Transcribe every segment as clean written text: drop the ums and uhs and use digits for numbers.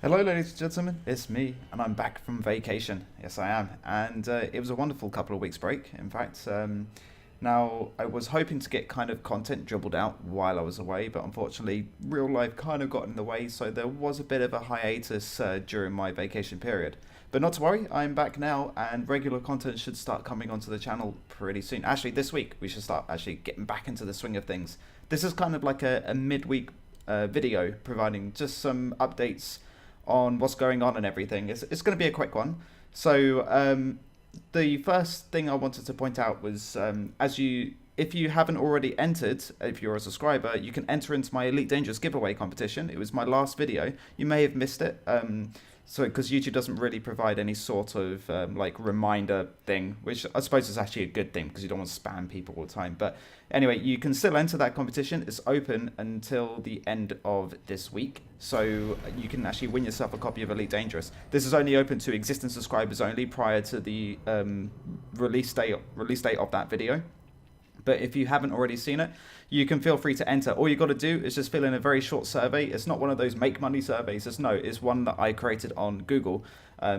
Hello, ladies and gentlemen. It's me, and I'm back from vacation. Yes, I am, and it was a wonderful couple of weeks break. In fact, now I was hoping to get kind of content dribbled out while I was away, but unfortunately, real life kind of got in the way, so there was a bit of a hiatus during my vacation period. But not to worry, I'm back now, and regular content should start coming onto the channel pretty soon. Actually, this week we should start actually getting back into the swing of things. This is kind of like a midweek video, providing just some updates on what's going on and everything. It's going to be a quick one. So the first thing I wanted to point out was if you haven't already entered, if you're a subscriber, you can enter into my Elite Dangerous giveaway competition. It was my last video. You may have missed it. So because YouTube doesn't really provide any sort of like reminder thing, which I suppose is actually a good thing because you don't want to spam people all the time. But anyway, you can still enter that competition. It's open until the end of this week, so you can actually win yourself a copy of Elite Dangerous. This is only open to existing subscribers only prior to the release date of that video. But if you haven't already seen it, you can feel free to enter. All you got to do is just fill in a very short survey. It's not one of those make money surveys. It's one that I created on Google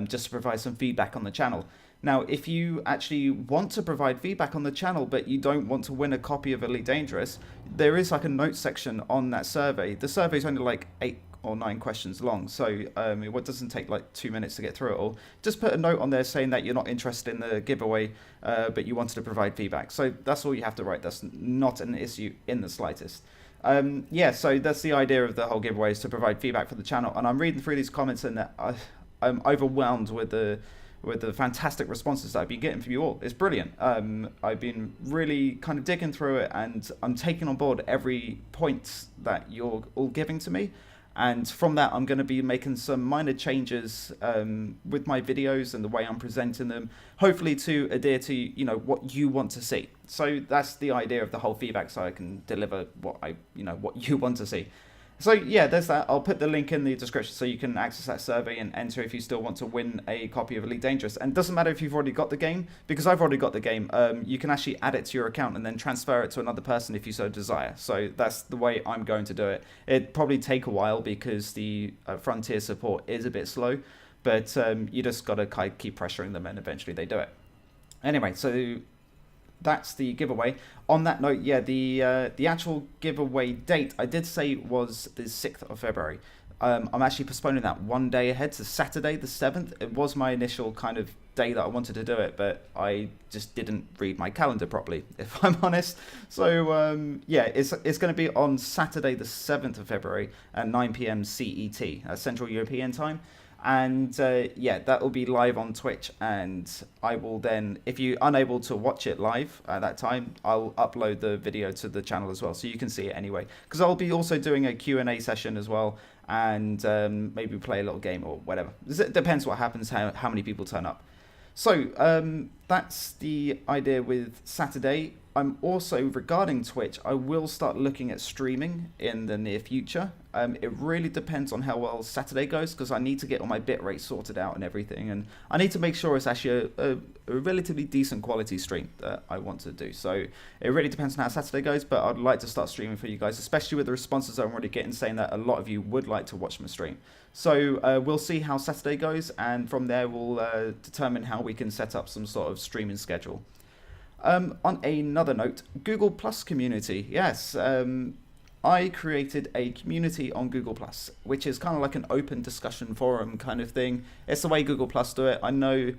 just to provide some feedback on the channel. Now, if you actually want to provide feedback on the channel, but you don't want to win a copy of Elite Dangerous, there is like a notes section on that survey. The survey is only like 8 or 9 questions long, so it doesn't take like 2 minutes to get through it all. Just put a note on there saying that you're not interested in the giveaway, but you wanted to provide feedback. So that's all you have to write. That's not an issue in the slightest. Yeah, so that's the idea of the whole giveaway, is to provide feedback for the channel. And I'm reading through these comments, and I'm overwhelmed with the fantastic responses that I've been getting from you all. It's brilliant. I've been really kind of digging through it, and I'm taking on board every point that you're all giving to me. And from that, I'm going to be making some minor changes with my videos and the way I'm presenting them, hopefully to adhere to what you want to see. So that's the idea of the whole feedback, so I can deliver what you want to see. So yeah, there's that. I'll put the link in the description so you can access that survey and enter if you still want to win a copy of Elite Dangerous. And it doesn't matter if you've already got the game, because I've already got the game. You can actually add it to your account and then transfer it to another person if you so desire. So that's the way I'm going to do it. It'd probably take a while because the Frontier support is a bit slow, but you just got to keep pressuring them and eventually they do it. Anyway, so that's the giveaway. On that note, yeah, the actual giveaway date I did say was the 6th of February. I'm actually postponing that one day ahead to Saturday the 7th. It was my initial kind of day that I wanted to do it, but I just didn't read my calendar properly, if I'm honest. So yeah, it's going to be on Saturday the 7th of February at 9 p.m. CET, Central European Time. And yeah, that will be live on Twitch, and I will then, if you're unable to watch it live at that time, I'll upload the video to the channel as well, so you can see it anyway, because I'll be also doing a Q&A session as well, and maybe play a little game or whatever. It depends what happens, how many people turn up. So that's the idea with Saturday. I'm also, regarding Twitch, I will start looking at streaming in the near future. It really depends on how well Saturday goes, because I need to get all my bitrate sorted out and everything, and I need to make sure it's actually a relatively decent quality stream that I want to do. So it really depends on how Saturday goes, but I'd like to start streaming for you guys, especially with the responses I'm already getting saying that a lot of you would like to watch my stream. So we'll see how Saturday goes, and from there we'll determine how we can set up some sort of streaming schedule. On another note, Google Plus community. Yes, I created a community on Google Plus, which is kind of like an open discussion forum kind of thing. It's the way Google Plus do it. I know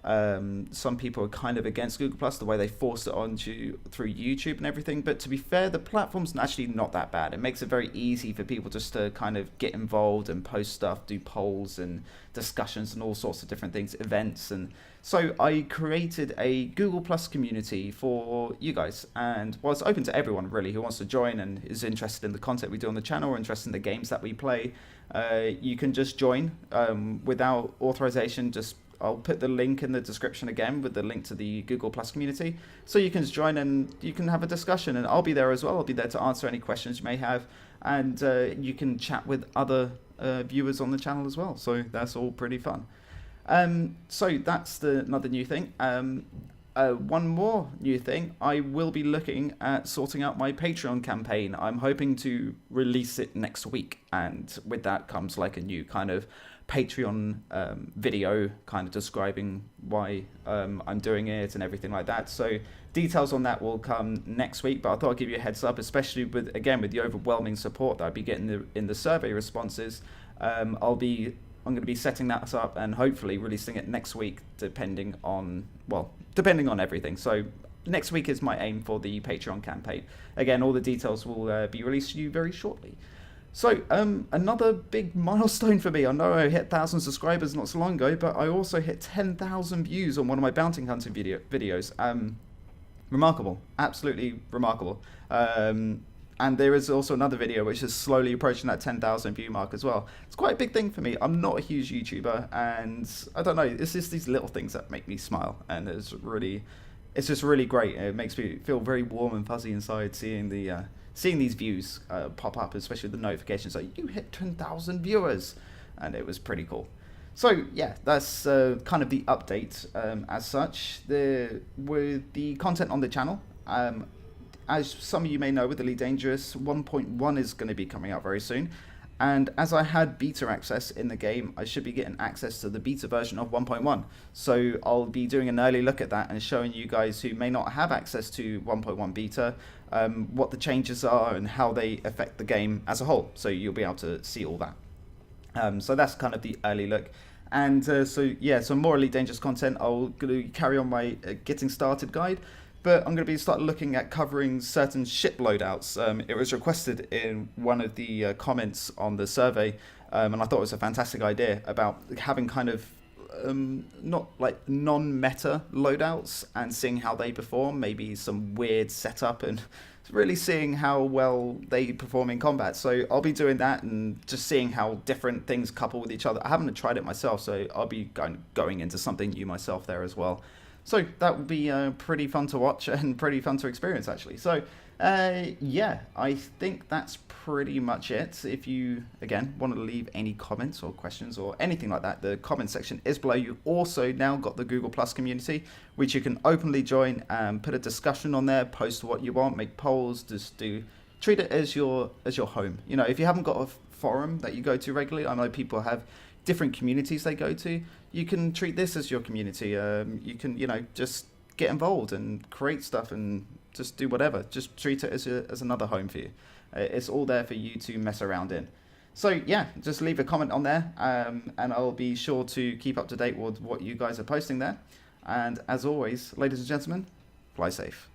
some people are kind of against Google Plus, the way they force it on you through YouTube and everything, but to be fair, the platform's actually not that bad. It makes it very easy for people just to kind of get involved and post stuff, do polls and discussions and all sorts of different things, events. And so I created a Google Plus community for you guys, and well, it's open to everyone really who wants to join and is interested in the content we do on the channel or interested in the games that we play. You can just join without authorization. I'll put the link in the description again with the link to the Google Plus community, so you can join and you can have a discussion, and I'll be there as well. I'll be there to answer any questions you may have, and you can chat with other viewers on the channel as well, so that's all pretty fun. So that's another new thing. one more new thing, I will be looking at sorting out my Patreon campaign. I'm hoping to release it next week, and with that comes like a new kind of Patreon video kind of describing why I'm doing it and everything like that. So details on that will come next week, but I thought I'd give you a heads up, especially with the overwhelming support that I'd be getting in the survey responses. I'm going to be setting that up and hopefully releasing it next week, depending on everything. So next week is my aim for the Patreon campaign. Again, all the details will be released to you very shortly. So another big milestone for me. I know I hit 1,000 subscribers not so long ago, but I also hit 10,000 views on one of my bounty hunting videos. Remarkable, absolutely remarkable. And there is also another video which is slowly approaching that 10,000 view mark as well. It's quite a big thing for me. I'm not a huge YouTuber, and I don't know, it's just these little things that make me smile, and it's just really great. It makes me feel very warm and fuzzy inside seeing these views pop up, especially the notifications like, you hit 10,000 viewers, and it was pretty cool. So yeah, that's kind of the update as such. With the content on the channel, as some of you may know, with Elite Dangerous, 1.1 is going to be coming out very soon. And as I had beta access in the game, I should be getting access to the beta version of 1.1. So I'll be doing an early look at that and showing you guys who may not have access to 1.1 beta, what the changes are and how they affect the game as a whole. So you'll be able to see all that. So that's kind of the early look. And so more Elite Dangerous content. I'll carry on my getting started guide. But I'm going to start looking at covering certain ship loadouts. It was requested in one of the comments on the survey, and I thought it was a fantastic idea about having kind of not like non-meta loadouts and seeing how they perform, maybe some weird setup, and really seeing how well they perform in combat. So I'll be doing that and just seeing how different things couple with each other. I haven't tried it myself, so I'll be going into something new myself there as well. So that would be pretty fun to watch and pretty fun to experience, actually. So, yeah, I think that's pretty much it. If you, again, want to leave any comments or questions or anything like that, the comment section is below. You also now got the Google Plus community, which you can openly join and put a discussion on there, post what you want, make polls, treat it as your home. You know, if you haven't got a forum that you go to regularly, I know people have different communities they go to. You can treat this as your community. You can, just get involved and create stuff and just do whatever. Just treat it as another home for you. It's all there for you to mess around in. So yeah, just leave a comment on there, and I'll be sure to keep up to date with what you guys are posting there. And as always, ladies and gentlemen, fly safe.